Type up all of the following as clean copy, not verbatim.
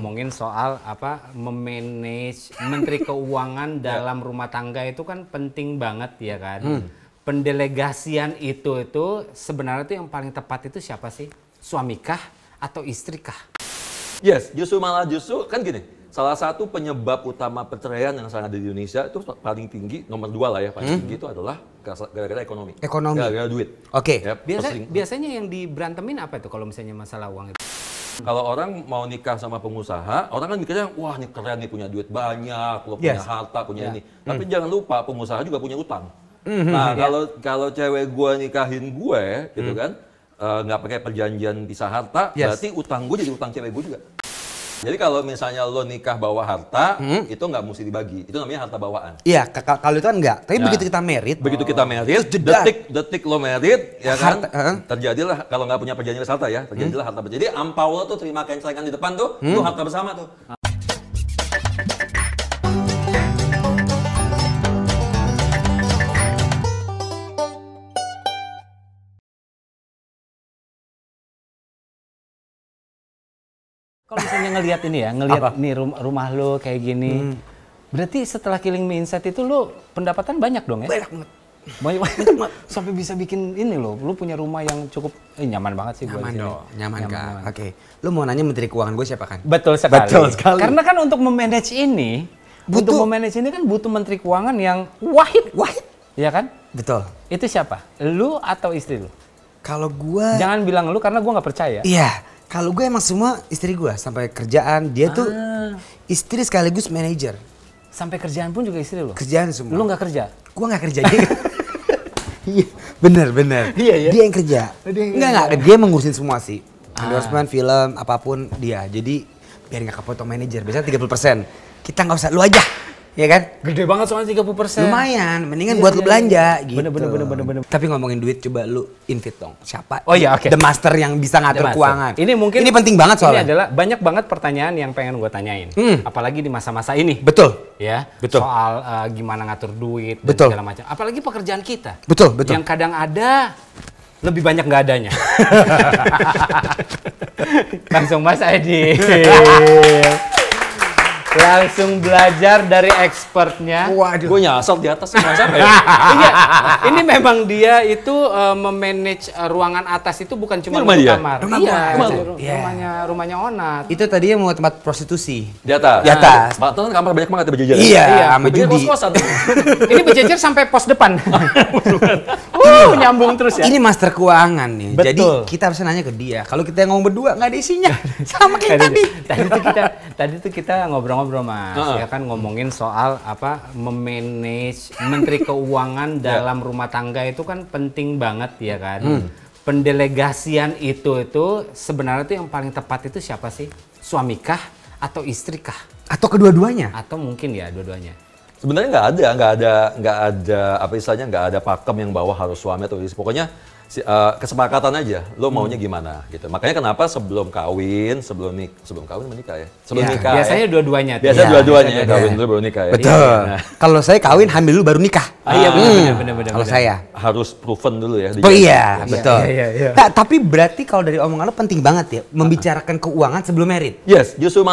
Ngomongin soal memanage menteri keuangan dalam rumah tangga itu kan penting banget ya kan. Pendelegasian itu sebenarnya tuh yang paling tepat itu siapa sih? Suamikah atau istrikah? Yes, justru kan gini. Salah satu penyebab utama perceraian yang sangat ada di Indonesia itu paling tinggi, nomor 2 lah ya, paling tinggi itu adalah gara-gara ekonomi. Gara-gara duit. Oke. Biasanya yang diberantemin apa itu kalau misalnya masalah uang itu? Kalau orang mau nikah sama pengusaha, orang kan mikirnya, wah ini keren nih, punya duit banyak, lo punya harta, punya ini. Tapi jangan lupa, pengusaha juga punya utang. Nah, kalau cewek gue nikahin gue, gitu kan, nggak pakai perjanjian pisah harta, berarti utang gue jadi utang cewek gue juga. Jadi kalau misalnya lo nikah bawa harta, itu nggak mesti dibagi. Itu namanya harta bawaan. Iya, kalau itu kan enggak. Tapi begitu kita merit, detik lo merit, ya kan, terjadilah, kalau nggak punya perjanjian harta ya, terjadilah harta. Jadi ampau lo tuh terima kencengan di depan tuh, itu harta bersama tuh. Kalau misalnya ngelihat ini ya, nih rumah lo kayak gini, berarti setelah Killing Me Inside itu lo pendapatan banyak dong ya? banyak banget. Banyak sampai bisa bikin ini lo punya rumah yang cukup nyaman banget sih. Nyaman kan. Oke. Lu mau nanya menteri keuangan gue siapa kan? Betul sekali. Karena kan untuk memanage ini, kan butuh menteri keuangan yang wahid. Ya kan? Betul. Itu siapa? Lu atau istri lu? Kalau gue... Jangan bilang lu karena gue nggak percaya. Iya. Kalau gue emang semua istri gue, sampai kerjaan, dia tuh istri sekaligus manajer. Sampai kerjaan pun juga istri lo? Kerjaan semua. Lu nggak kerja? Gue nggak kerja. Iya, bener. Iya, ya? Dia yang kerja. Enggak, dia mengurusin semua sih. Endorsement, film, apapun dia. Jadi biar nggak kepotong manajer, biasanya 30%. Kita nggak usah, lu aja. Ya kan? Gede banget soalnya 30%. Lumayan, mendingan buat lu belanja gitu. Bener. Tapi ngomongin duit, coba lu invite dong. Siapa? Oh iya, oke. The master yang bisa ngatur keuangan. Ini penting banget soalnya. Ini adalah banyak banget pertanyaan yang pengen gue tanyain. Apalagi di masa-masa ini. Betul. Ya. Betul. Soal gimana ngatur duit dan betul. segala macam. Apalagi pekerjaan kita. Betul. Yang kadang ada, lebih banyak nggak adanya. Langsung Mas Edi. Langsung belajar dari expertnya. Waduh. Gue nyasar di atas sama siapa ya? Iya, ini memang dia itu memanage ruangan atas itu bukan cuma rumah dia? kamar. Rumahnya Onat. Itu tadinya mau tempat prostitusi. Di atas. Pak kan kamar banyak banget berjejer. Iya, sama judi. Ini berjejer sampai pos depan. Nyambung terus ya. Ini master keuangan nih. Betul. Jadi kita harus nanya ke dia. Kalau kita ngomong berdua nggak ada isinya. Sama kayak tadi. Tadi tuh kita ngobrol-ngobrol Mas, ya kan ngomongin soal memanage menteri keuangan dalam rumah tangga itu kan penting banget ya kan. Pendelegasian itu sebenarnya tuh yang paling tepat itu siapa sih? Suamikah atau istrikah? Atau kedua-duanya? Atau mungkin ya dua-duanya. Sebenarnya nggak ada apa istilahnya, nggak ada pakem yang bawa harus suami atau istri. Pokoknya kesepakatan aja, lo maunya gimana gitu. Makanya kenapa sebelum kawin menikah ya. Sebelum nikah. Biasanya dua-duanya. Biasanya dua-duanya kawin dulu baru nikah ya. Betul. Kalau saya kawin hamil dulu baru nikah. Iya benar. Kalau saya harus proven dulu ya. Oh iya, betul. Iya. Nah, tapi berarti kalau dari omongan lo penting banget ya membicarakan keuangan sebelum merit. Yes, justru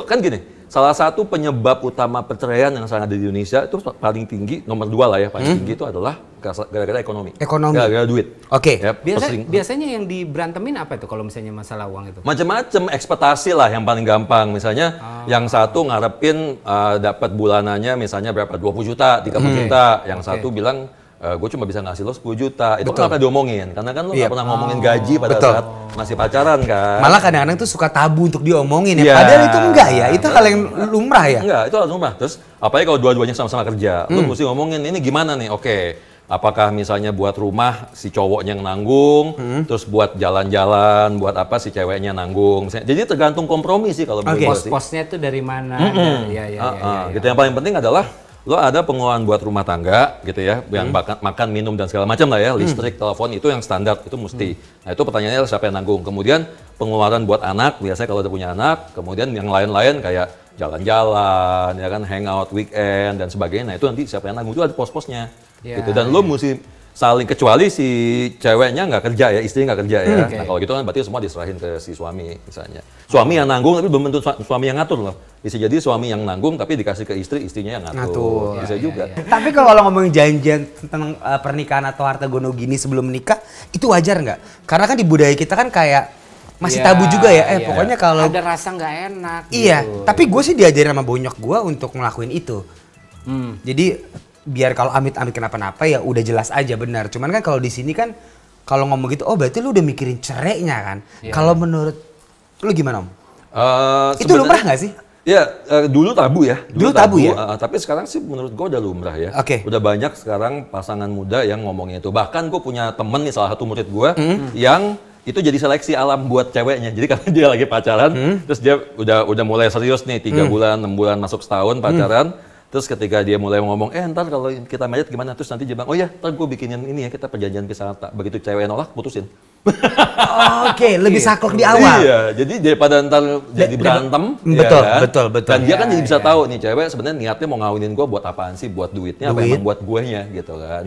kan gini. Salah satu penyebab utama perceraian yang sangat ada di Indonesia itu paling tinggi, nomor 2 lah ya, paling tinggi itu adalah gara-gara ekonomi. Gara-gara duit. Oke. Ya, biasanya yang diberantemin apa itu kalau misalnya masalah uang itu? Macam-macam, ekspektasi lah yang paling gampang. Misalnya yang satu ngarepin dapat bulanannya misalnya berapa, 20 juta, 30 juta. Yang satu bilang gue cuma bisa ngasih lo 10 juta. Itu kenapa diomongin? Karena kan lo nggak pernah ngomongin gaji pada saat masih pacaran kan. Malah kadang-kadang tuh suka tabu untuk diomongin ya. Padahal itu enggak ya. Itu hal yang lumrah ya. Enggak, itu hal lumrah. Terus apalagi kalau dua-duanya sama-sama kerja. Lo mesti ngomongin ini gimana nih? Oke. Apakah misalnya buat rumah si cowoknya yang nanggung, terus buat jalan-jalan, buat apa si ceweknya nanggung. Jadi tergantung kompromi sih kalau menurut gue sih. Pos-posnya tuh dari mana? Gitu. Yang paling penting adalah lo ada pengeluaran buat rumah tangga gitu ya, yang makan, minum dan segala macam lah ya, listrik, telepon itu yang standar, itu mesti. Nah itu pertanyaannya siapa yang nanggung. Kemudian pengeluaran buat anak, biasanya kalau udah punya anak, kemudian yang lain-lain kayak jalan-jalan, ya kan, hangout weekend dan sebagainya. Nah itu nanti siapa yang nanggung, itu ada pos-posnya. Gitu. Dan lo mesti saling, kecuali si ceweknya nggak kerja ya, istrinya nggak kerja ya. Nah kalau gitu kan berarti semua diserahin ke si suami misalnya. Suami yang nanggung tapi belum tentu suami yang ngatur loh. Bisa jadi suami yang nanggung tapi dikasih ke istri, istrinya yang ngatur. Bisa juga. Tapi kalau ngomongin janjian tentang pernikahan atau harta gono gini sebelum menikah, itu wajar nggak? Karena kan di budaya kita kan kayak masih tabu juga ya. Pokoknya kalau ada rasa nggak enak. Iya. Gitu. Tapi gue sih diajarin sama bonyok gue untuk ngelakuin itu. Jadi biar kalau amit-amit kenapa-napa ya udah jelas aja benar. Cuman kan kalau di sini kan kalau ngomong gitu, oh berarti lu udah mikirin cerainya kan? Kalau menurut lu gimana Om? Itu lumrah nggak sih? Ya, dulu tabu ya. Dulu tabu ya? Tapi sekarang sih menurut gue udah lumrah ya. Oke. Udah banyak sekarang pasangan muda yang ngomongnya itu. Bahkan gue punya temen nih, salah satu murid gue yang itu jadi seleksi alam buat ceweknya. Jadi karena dia lagi pacaran, terus dia udah mulai serius nih, 3 bulan, 6 bulan, masuk setahun pacaran. Terus ketika dia mulai ngomong, ntar kalau kita married gimana? Terus nanti dia bilang, oh ya, ntar gue bikinin ini ya, kita perjanjian pisah harta. Begitu cewek nolak, putusin. Oke, lebih saklek di awal. Iya, jadi daripada ntar jadi berantem. Betul, ya kan? betul. Dan dia kan jadi bisa tahu nih, cewek sebenarnya niatnya mau ngawinin gue buat apaan sih? Buat duitnya apa emang buat guenya gitu kan.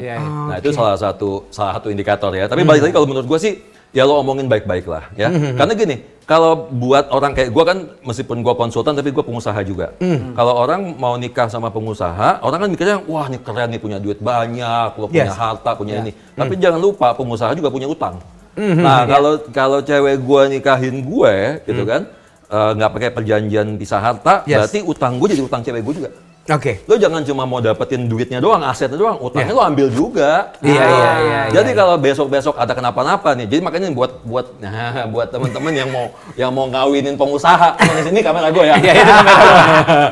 Nah itu salah satu indikator ya. Tapi balik lagi kalau menurut gue sih, ya lo omongin baik-baik lah ya. Karena gini, kalau buat orang kayak gue kan, meskipun gue konsultan tapi gue pengusaha juga. Kalau orang mau nikah sama pengusaha, orang kan mikirnya, wah ini keren nih, punya duit banyak, lo punya harta, punya ini. Tapi jangan lupa pengusaha juga punya utang. Nah kalau cewek gue nikahin gue gitu kan, nggak pakai perjanjian pisah harta, berarti utang gue jadi utang cewek gue juga. Oke. Lo jangan cuma mau dapetin duitnya doang, asetnya doang, utangnya lo ambil juga. Iya. Jadi kalau besok-besok ada kenapa-napa nih, jadi makanya buat teman-teman yang mau ngawinin pengusaha, di sini kamera gue ya. Iya, itu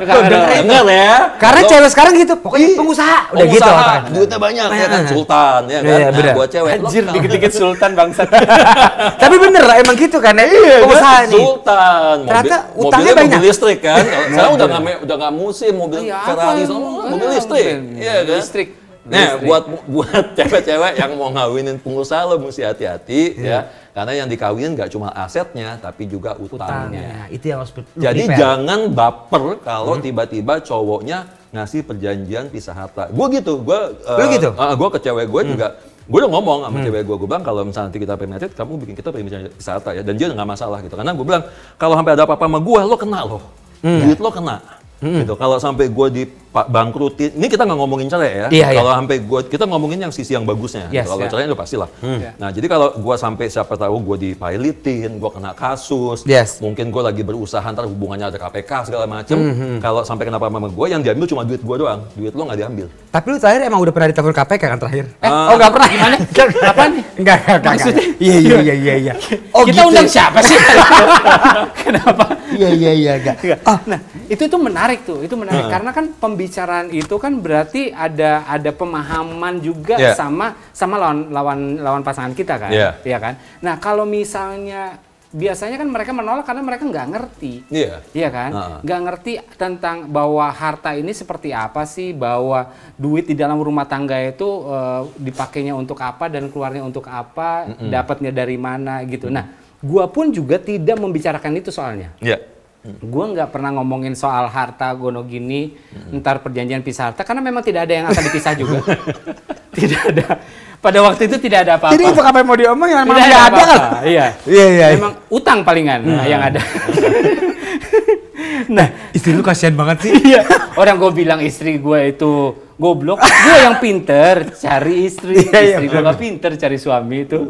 kamera. Dengar ya. Karena cewek sekarang gitu, pokoknya pengusaha. Udah gitu otaknya. Duitnya banyak ya kan, sultan ya kan. Nah, buat cewek Anjir, dikit-dikit sultan bangsat. Tapi bener lah, emang gitu kan ya. Pengusaha nih. Sultan. Ternyata utangnya mobilnya banyak. mobil listrik kan. Sekarang udah nggak musim mobil Ferrari sama mobil listrik. Iya kan? Listrik. Nah, buat cewek-cewek yang mau ngawinin pengusaha lo mesti hati-hati ya. Karena yang dikawinin nggak cuma asetnya tapi juga utangnya. Nah, itu yang harus Jadi jangan baper kalau tiba-tiba cowoknya ngasih perjanjian pisah harta. Gue gitu, gue ke cewek gue juga. Gue udah ngomong sama cewek gue bilang kalau misalnya nanti kita premarital, kamu bikin kita perjanjian pisah harta ya. Dan dia nggak masalah gitu. Karena gue bilang kalau sampai ada apa-apa sama gue, lo kena loh. Duit lo kena. Gitu. Kalau sampai gue bangkrutin, ini kita nggak ngomongin cerai ya. Kalau sampai kita ngomongin yang sisi yang bagusnya. Gitu. Kalau cerai itu pastilah. Nah jadi kalau gue sampai siapa tahu gue dipilitin, gue kena kasus, mungkin gue lagi berusaha ntar hubungannya ada KPK segala macem. Kalau sampai kenapa sama gue, yang diambil cuma duit gue doang, duit lo nggak diambil. Tapi lu terakhir emang udah pernah ditelepon KPK kan terakhir? Oh nggak pernah? Gimana? Apaan nih? Enggak. Maksudnya? Iya. Oh kita gitu. Undang siapa sih? Kenapa? Iya. Nah itu tuh menarik tuh, itu menarik karena kan pembicaraan itu kan berarti ada pemahaman juga sama lawan pasangan kita kan, iya kan. Nah kalau misalnya biasanya kan mereka menolak karena mereka nggak ngerti, iya kan, nggak ngerti tentang bahwa harta ini seperti apa sih, bahwa duit di dalam rumah tangga itu dipakainya untuk apa dan keluarnya untuk apa, dapatnya dari mana gitu. Nah, gua pun juga tidak membicarakan itu soalnya. Gue nggak pernah ngomongin soal harta gono gini, ntar perjanjian pisah harta, karena memang tidak ada yang akan dipisah juga. Tidak ada. Pada waktu itu tidak ada apa-apa. Jadi apa yang mau diomongin? Memang tidak ada kan? Iya. Memang utang palingan yang ada. Nah, istri lu kasihan banget sih. Iya. Orang gue bilang istri gue itu goblok, gue yang pinter cari istri. Istri gue nggak pinter cari suami itu.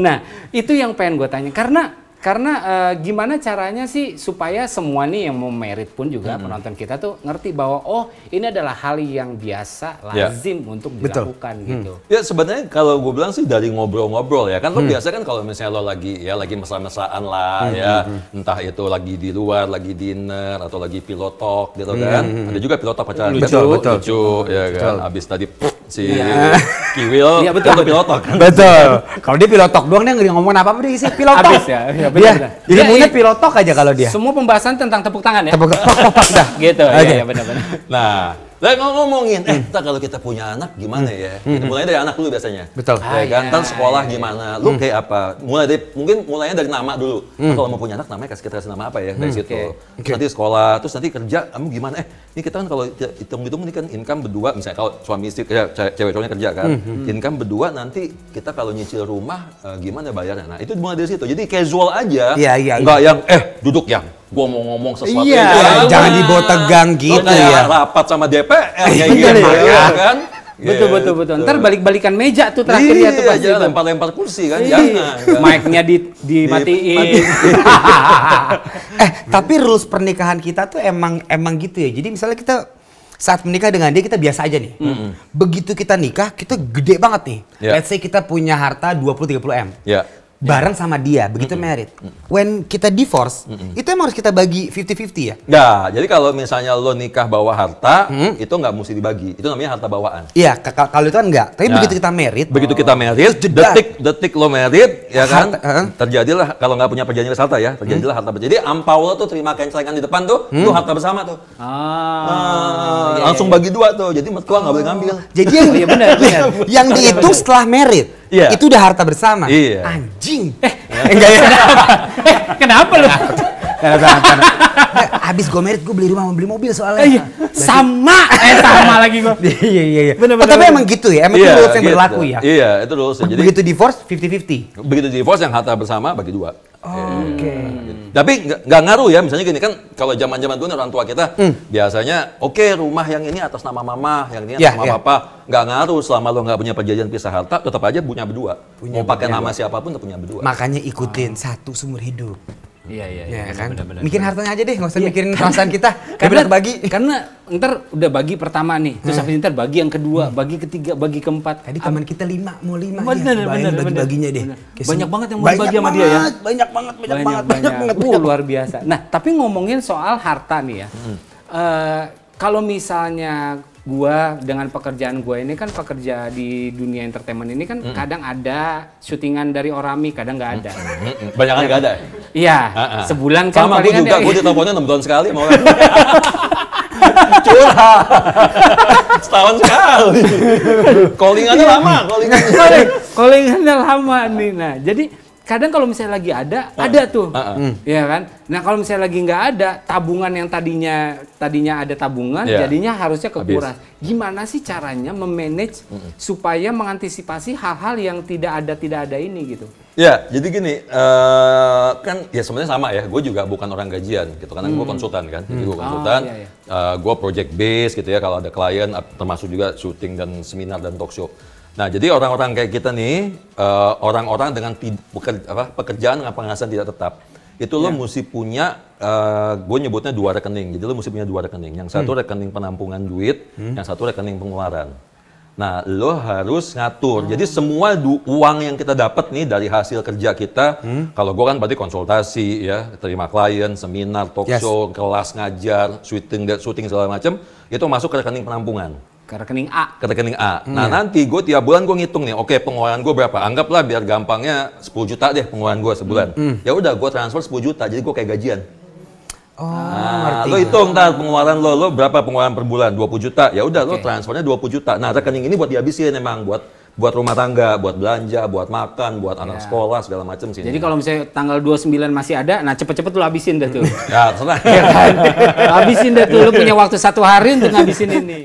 Nah, itu yang pengen gue tanya. Karena gimana caranya sih supaya semua nih yang mau merit pun juga penonton kita tuh ngerti bahwa oh ini adalah hal yang biasa, lazim untuk dilakukan gitu. Ya sebenarnya kalau gue bilang sih dari ngobrol-ngobrol ya kan lo biasa kan kalau misalnya lo lagi mesra-mesraan lah ya, entah itu lagi di luar, lagi dinner atau lagi pilot talk gitu kan. Ada juga pilot talk pacaran lucu ya kan. Abis tadi si Kiwil itu pilot talk kan. Betul. Kalau dia pilot talk doang dia nggak ngomong apa-apa dia isi pilot talk. Abis ya. Jadi maunya pilot talk aja kalau dia. Semua pembahasan tentang tepuk tangan ya. Tepuk dah. Gitu. Iya benar-benar. Nah, Lah ngomongin, ntar kalau kita punya anak gimana ya? Kita mulai dari anak dulu biasanya. Betul. Ya kan, ntar sekolah gimana? Lu kayak apa? Mungkin mulainya dari nama dulu. Kalau mau punya anak namanya kita kasih nama apa ya dari situ. Terus nanti sekolah, terus nanti kerja, kamu gimana? Ini kita kan kalau hitung-hitung ini kan income berdua, misalnya kalau suami istri cewek cowoknya kerja kan, income berdua nanti kita kalau nyicil rumah gimana bayarnya? Nah itu mulai dari situ. Jadi casual aja. Iya. Nggak yang duduk yang gua mau ngomong sesuatu. Iya. Jangan dibawa tegang gitu ya. Rapat sama DPR kayak gitu ya kan. Betul. Ntar balik-balikan meja tuh terakhirnya tuh pasti. Iya, lempar-lempar kursi kan, jangan. Mic-nya dimatiin. Tapi rules pernikahan kita tuh emang gitu ya. Jadi misalnya kita saat menikah dengan dia kita biasa aja nih. Begitu kita nikah, kita gede banget nih. Let's say kita punya harta 20-30 M. Bareng sama dia, begitu married. When kita divorce, itu emang harus kita bagi 50-50 ya? Nggak, jadi kalau misalnya lo nikah bawa harta, itu nggak mesti dibagi. Itu namanya harta bawaan. Iya, kalau itu kan enggak. Tapi begitu kita married, detik lo married, ya kan, terjadilah, kalau nggak punya perjanjian harta ya, terjadilah harta bersama. Jadi ampau lo tuh terima kencengan di depan tuh, itu harta bersama tuh. Langsung bagi dua tuh, jadi mertua nggak boleh ngambil. Jadi yang dihitung setelah married, itu udah harta bersama. Anjing. Enggak ya? Kenapa lu? Habis gue married, gue beli rumah, beli mobil soalnya. Sama lagi gue. Iya. Tapi emang gitu ya? Emang itu rules yang berlaku ya? Iya, itu rules. Jadi begitu divorce, 50-50? Begitu divorce yang harta bersama bagi dua. Oke. Tapi nggak ngaruh ya, misalnya gini kan, kalau zaman-zaman dulu orang tua kita biasanya, rumah yang ini atas nama mama, yang ini atas nama papa, nggak ngaruh selama lo nggak punya perjanjian pisah harta, tetap aja punya berdua. Mau pakai nama siapapun tetap punya berdua. Makanya ikutin satu sumber hidup. Iya kan? Bener. Mikirin hartanya aja deh, nggak usah mikirin perasaan kita. Karena bagi. Karena ntar udah bagi pertama nih, terus habis ntar bagi yang kedua, bagi ketiga, bagi keempat. Tadi teman kita 5, mau 5 bener, bagi-baginya deh. Banyak banget yang mau dibagi sama dia ya. Banyak banget. Luar biasa. Nah, tapi ngomongin soal harta nih ya. Kalau misalnya gua dengan pekerjaan gua ini kan pekerja di dunia entertainment ini kan kadang ada syutingan dari Orami, kadang nggak ada. Banyak kan nggak ada? Iya, sebulan kan sama paling gue juga, ada. gue diteleponnya 6 bulan sekali mau curhat. Setahun sekali. Callingannya lama, Callingannya lama nih. Nah, jadi kadang kalau misalnya lagi ada tuh, ya kan. Nah kalau misalnya lagi nggak ada, tabungan yang tadinya ada tabungan, jadinya harusnya kekuras. Gimana sih caranya memanage supaya mengantisipasi hal-hal yang tidak ada ini gitu? Ya, jadi gini, kan ya sebenarnya sama ya. Gue juga bukan orang gajian, gitu. Karena gue konsultan kan. Jadi gue konsultan, gue project base gitu ya. Kalau ada klien, termasuk juga syuting dan seminar dan talk show. Nah, jadi orang-orang kayak kita nih, orang-orang dengan pekerjaan dengan penghasilan tidak tetap, itu lo mesti punya, gue nyebutnya 2 rekening. Jadi lo mesti punya 2 rekening. Yang satu rekening penampungan duit, yang satu rekening pengeluaran. Nah, lo harus ngatur. Jadi semua uang yang kita dapat nih dari hasil kerja kita, kalau gue kan berarti konsultasi ya, terima klien, seminar, talk show, kelas ngajar, syuting segala macam, itu masuk ke rekening penampungan. Ke rekening A. Ke rekening A. Nah nanti gue tiap bulan gue ngitung nih, oke pengeluaran gue berapa? Anggaplah biar gampangnya 10 juta deh pengeluaran gue sebulan. Ya udah gue transfer 10 juta, jadi gue kayak gajian. Lo hitung ntar pengeluaran lo berapa pengeluaran per bulan? 20 juta. Ya udah lo transfernya 20 juta. Nah rekening ini buat dihabisin emang, buat rumah tangga, buat belanja, buat makan, buat anak sekolah segala macam sih. Jadi kalau misalnya tanggal 29 masih ada, nah cepet-cepet lu habisin dah tuh. Ya, terserah. Ya kan? Habisin dah tuh, lu punya waktu 1 hari untuk ngabisin ini.